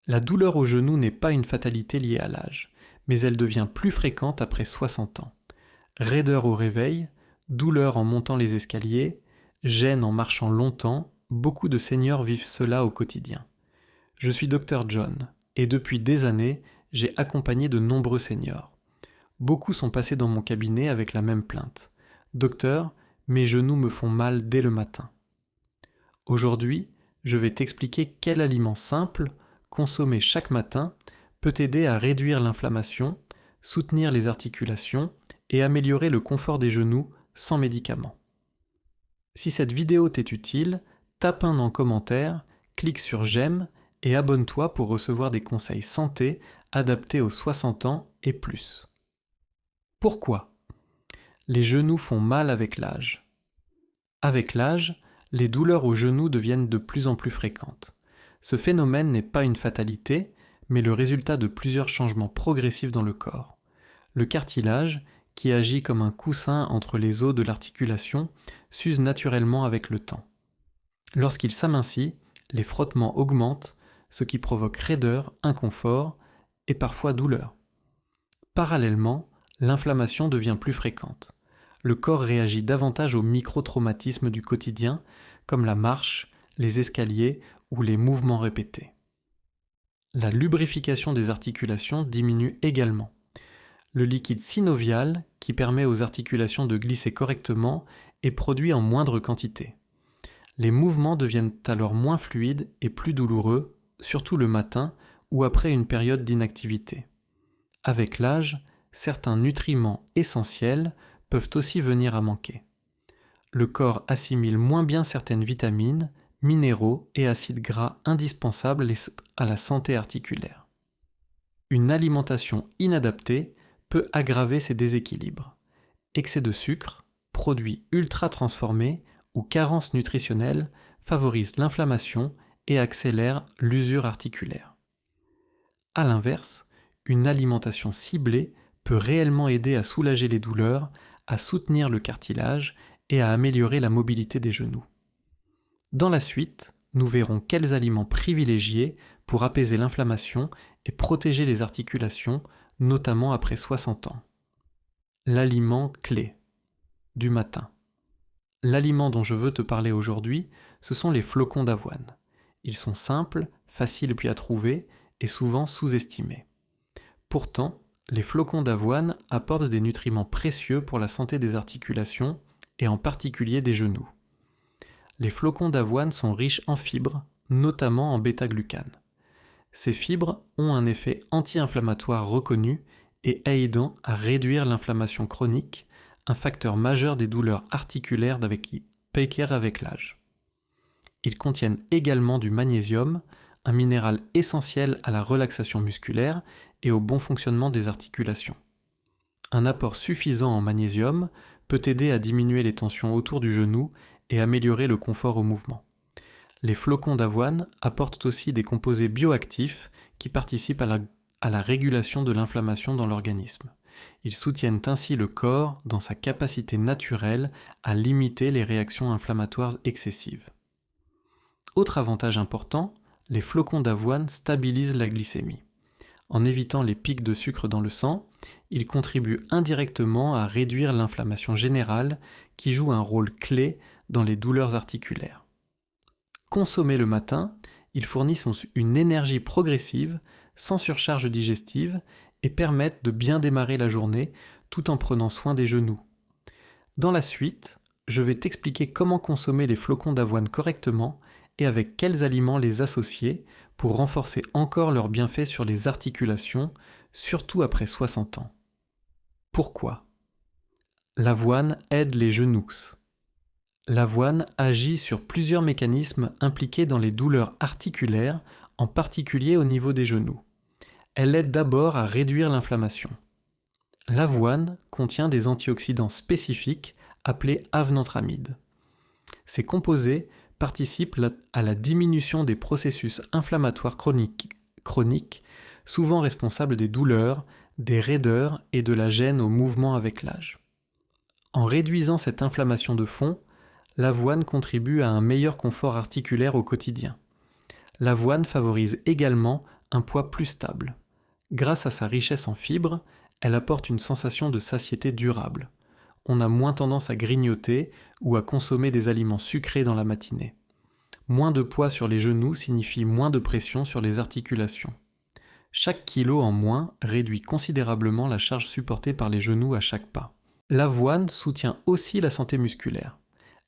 La douleur au genou n'est pas une fatalité liée à l'âge, mais elle devient plus fréquente après 60 ans. Raideur au réveil, douleur en montant les escaliers, gêne en marchant longtemps, beaucoup de seniors vivent cela au quotidien. Je suis Dr John, et depuis des années, j'ai accompagné de nombreux seniors. Beaucoup sont passés dans mon cabinet avec la même plainte. Docteur, mes genoux me font mal dès le matin. Aujourd'hui, je vais t'expliquer quel aliment simple, consommé chaque matin, peut t'aider à réduire l'inflammation, soutenir les articulations et améliorer le confort des genoux sans médicaments. Si cette vidéo t'est utile, tape un en commentaire, clique sur j'aime et abonne-toi pour recevoir des conseils santé adaptés aux 60 ans et plus. Pourquoi ? Les genoux font mal avec l'âge. Avec l'âge, les douleurs aux genoux deviennent de plus en plus fréquentes. Ce phénomène n'est pas une fatalité, mais le résultat de plusieurs changements progressifs dans le corps. Le cartilage, qui agit comme un coussin entre les os de l'articulation, s'use naturellement avec le temps. Lorsqu'il s'amincit, les frottements augmentent, ce qui provoque raideur, inconfort et parfois douleur. Parallèlement, l'inflammation devient plus fréquente. Le corps réagit davantage aux micro-traumatismes du quotidien, comme la marche, les escaliers ou les mouvements répétés. La lubrification des articulations diminue également. Le liquide synovial, qui permet aux articulations de glisser correctement, est produit en moindre quantité. Les mouvements deviennent alors moins fluides et plus douloureux, surtout le matin ou après une période d'inactivité. Avec l'âge, certains nutriments essentiels peuvent aussi venir à manquer. Le corps assimile moins bien certaines vitamines, minéraux et acides gras indispensables à la santé articulaire. Une alimentation inadaptée peut aggraver ces déséquilibres. Excès de sucre, produits ultra transformés ou carence nutritionnelle favorisent l'inflammation et accélèrent l'usure articulaire. A l'inverse, une alimentation ciblée peut réellement aider à soulager les douleurs, à soutenir le cartilage et à améliorer la mobilité des genoux. Dans la suite, nous verrons quels aliments privilégier pour apaiser l'inflammation et protéger les articulations, notamment après 60 ans. L'aliment clé du matin. L'aliment dont je veux te parler aujourd'hui, ce sont les flocons d'avoine. Ils sont simples, faciles à trouver et souvent sous-estimés. Pourtant, les flocons d'avoine apportent des nutriments précieux pour la santé des articulations et en particulier des genoux. Les flocons d'avoine sont riches en fibres, notamment en bêta-glucane. Ces fibres ont un effet anti-inflammatoire reconnu et aidant à réduire l'inflammation chronique, un facteur majeur des douleurs articulaires avec l'âge. Ils contiennent également du magnésium, un minéral essentiel à la relaxation musculaire et au bon fonctionnement des articulations. Un apport suffisant en magnésium peut aider à diminuer les tensions autour du genou et améliorer le confort au mouvement. Les flocons d'avoine apportent aussi des composés bioactifs qui participent à la régulation de l'inflammation dans l'organisme. Ils soutiennent ainsi le corps dans sa capacité naturelle à limiter les réactions inflammatoires excessives. Autre avantage important, les flocons d'avoine stabilisent la glycémie. En évitant les pics de sucre dans le sang, ils contribuent indirectement à réduire l'inflammation générale qui joue un rôle clé dans les douleurs articulaires. Consommés le matin, ils fournissent une énergie progressive, sans surcharge digestive, et permettent de bien démarrer la journée tout en prenant soin des genoux. Dans la suite, je vais t'expliquer comment consommer les flocons d'avoine correctement et avec quels aliments les associer pour renforcer encore leurs bienfaits sur les articulations, surtout après 60 ans. Pourquoi ? L'avoine aide les genoux. L'avoine agit sur plusieurs mécanismes impliqués dans les douleurs articulaires, en particulier au niveau des genoux. Elle aide d'abord à réduire l'inflammation. L'avoine contient des antioxydants spécifiques appelés avenanthramides. Ces composés participent à la diminution des processus inflammatoires chroniques, souvent responsables des douleurs, des raideurs et de la gêne au mouvement avec l'âge. En réduisant cette inflammation de fond, l'avoine contribue à un meilleur confort articulaire au quotidien. L'avoine favorise également un poids plus stable. Grâce à sa richesse en fibres, elle apporte une sensation de satiété durable. On a moins tendance à grignoter ou à consommer des aliments sucrés dans la matinée. Moins de poids sur les genoux signifie moins de pression sur les articulations. Chaque kilo en moins réduit considérablement la charge supportée par les genoux à chaque pas. L'avoine soutient aussi la santé musculaire.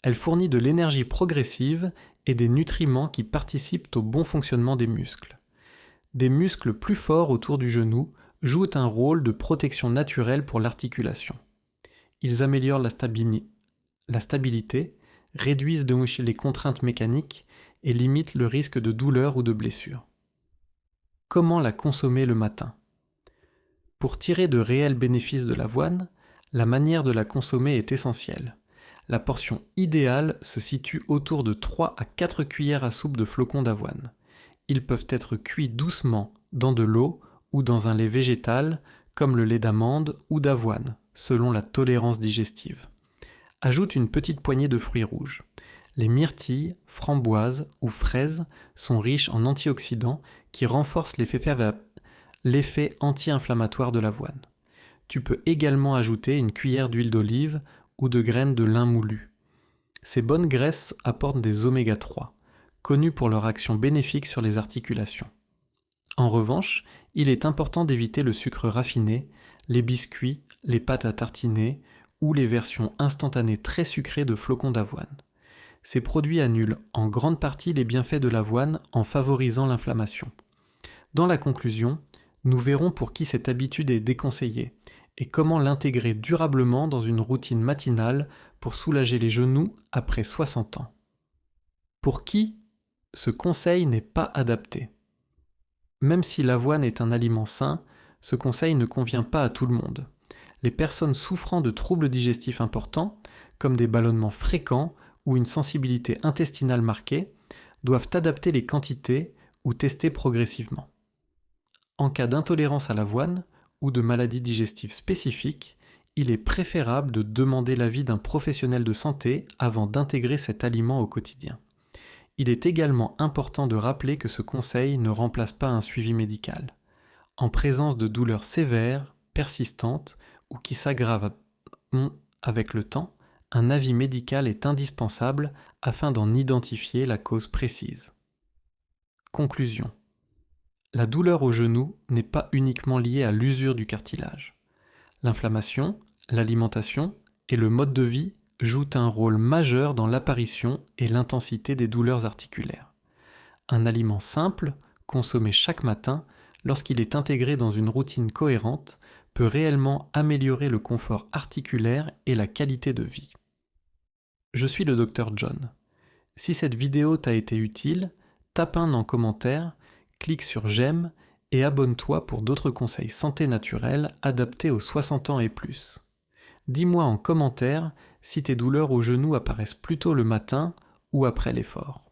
Elle fournit de l'énergie progressive et des nutriments qui participent au bon fonctionnement des muscles. Des muscles plus forts autour du genou jouent un rôle de protection naturelle pour l'articulation. Ils améliorent la stabilité, réduisent les contraintes mécaniques et limitent le risque de douleur ou de blessure. Comment la consommer le matin ? Pour tirer de réels bénéfices de l'avoine, la manière de la consommer est essentielle. La portion idéale se situe autour de 3 à 4 cuillères à soupe de flocons d'avoine. Ils peuvent être cuits doucement dans de l'eau ou dans un lait végétal comme le lait d'amande ou d'avoine, selon la tolérance digestive. Ajoute une petite poignée de fruits rouges. Les myrtilles, framboises ou fraises sont riches en antioxydants qui renforcent l'effet anti-inflammatoire de l'avoine. Tu peux également ajouter une cuillère d'huile d'olive ou de graines de lin moulu. Ces bonnes graisses apportent des oméga 3, connus pour leur action bénéfique sur les articulations. En revanche, il est important d'éviter le sucre raffiné, les biscuits, les pâtes à tartiner ou les versions instantanées très sucrées de flocons d'avoine. Ces produits annulent en grande partie les bienfaits de l'avoine en favorisant l'inflammation. Dans la conclusion, nous verrons pour qui cette habitude est déconseillée et comment l'intégrer durablement dans une routine matinale pour soulager les genoux après 60 ans. Pour qui ce conseil n'est pas adapté. Même si l'avoine est un aliment sain, ce conseil ne convient pas à tout le monde. Les personnes souffrant de troubles digestifs importants, comme des ballonnements fréquents ou une sensibilité intestinale marquée, doivent adapter les quantités ou tester progressivement. En cas d'intolérance à l'avoine ou de maladie digestive spécifique, il est préférable de demander l'avis d'un professionnel de santé avant d'intégrer cet aliment au quotidien. Il est également important de rappeler que ce conseil ne remplace pas un suivi médical. En présence de douleurs sévères, persistantes ou qui s'aggravent avec le temps, un avis médical est indispensable afin d'en identifier la cause précise. Conclusion. La douleur au genou n'est pas uniquement liée à l'usure du cartilage. L'inflammation, l'alimentation et le mode de vie jouent un rôle majeur dans l'apparition et l'intensité des douleurs articulaires. Un aliment simple, consommé chaque matin, lorsqu'il est intégré dans une routine cohérente, peut réellement améliorer le confort articulaire et la qualité de vie. Je suis le Dr John. Si cette vidéo t'a été utile, tape un en commentaire, clique sur j'aime et abonne-toi pour d'autres conseils santé naturelle adaptés aux 60 ans et plus. Dis-moi en commentaire si tes douleurs au genou apparaissent plutôt le matin ou après l'effort.